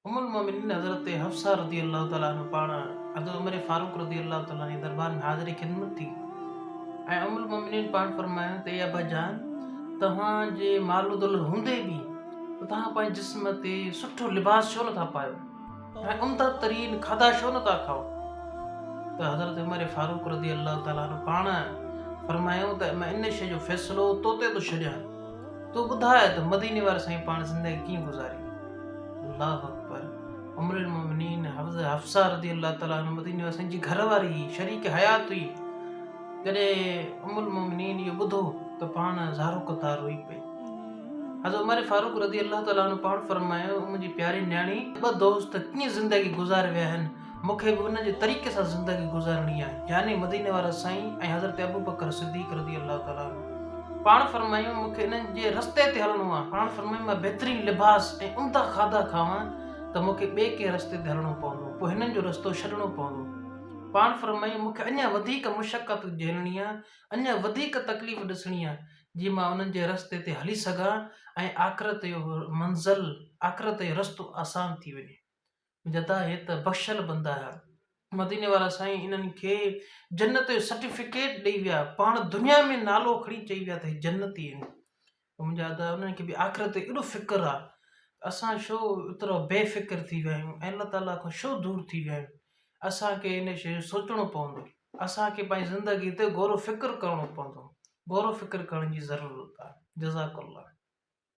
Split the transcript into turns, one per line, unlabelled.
उम्मुल मोमिनीन हज़रत हफ्सा रज़ियल्लाहु तआला अन्हा पाण हज़रत उमर फारूक रज़ियल्लाहु तआला जी दरबार में हाज़िरी ख़िदमत थी ऐं उम्मुल मोमिनीन पाण फ़रमायो त ए अबा जान तव्हां जे माल दौलत हूंदे बि त तव्हां पंहिंजे जिस्म ते सुठो लिबास छो नथा पायो ऐं उम्दा तरीन खाधा छो नथा खाओ। त हज़रत उमर फारूक रज़ियल्लाहु तआला अन्हु पाण फ़रमायो त मां इन शइ जो फ़ैसिलो तो ते थो छॾियां, तूं ॿुधाए त मदीने वारे साईं पाण ज़िंदगी कीअं गुज़ारी। अल्लाहु अकबर। उम्मुल मोमिनीन हफ्सा रज़ियल्लाहु तआला अन्हा मदीने वारे साईं जी घरवारी हुई, शरीक हयात हुई। जॾहिं उम्मुल मोमिनीन इहो ॿुधो त पाण ज़ारो क़तार रोई पई। हज़रत उमर फारूक रज़ियल्लाहु तआला अन्हु पाण फ़रमायो, मुंहिंजी प्यारी न्याणी ॿ दोस्त कीअं ज़िंदगी गुज़ारे विया आहिनि, मूंखे बि उन जे तरीक़े सां ज़िंदगी गुज़ारणी आहे, यानी मदीने वारा साईं ऐं हज़रत अबू बकर सिद्दीक़ रज़ियल्लाहु तआला अन्हु पाण फ़रमायो मूंखे इन्हनि जे रस्ते ते हलणो आहे। पाण फ़रमायो मां बहितरीन लिबास ऐं उम्दा खाधा खावां त मूंखे ॿिए कंहिं रस्ते ते हलणो पवंदो, पोइ हिननि जो रस्तो छॾिणो पवंदो। पाण फ़रमायो मूंखे अञा वधीक मुशक़त झेलणी आहे, अञा वधीक तकलीफ़ ॾिसणी आहे, जीअं मां उन्हनि जे रस्ते ते हली सघां ऐं आख़िरत जो मंज़िल, आख़िरत जो रस्तो आसान थी वञे। जदा हे त बख़्शल बंदा हुया। मदीने वारा साईं इन्हनि खे जन्नत जो सर्टिफिकेट ॾेई विया, पाण दुनिया में नालो खणी चई विया त हे जन्नती आहिनि। मुंहिंजा अदा उन्हनि खे बि आख़िरत जो एॾो फ़िक्रु आहे, असां छो एतिरो बेफ़िक्र थी विया आहियूं ऐं अल्लाह ताला खां छो दूर थी विया आहियूं। असांखे इन शइ जो सोचणो पवंदो, असांखे पंहिंजी ज़िंदगी ते गौर फ़िक्रु करणो पवंदो, गौर फ़िक्रु करण जी ज़रूरत आहे। जज़ाकल्लाह।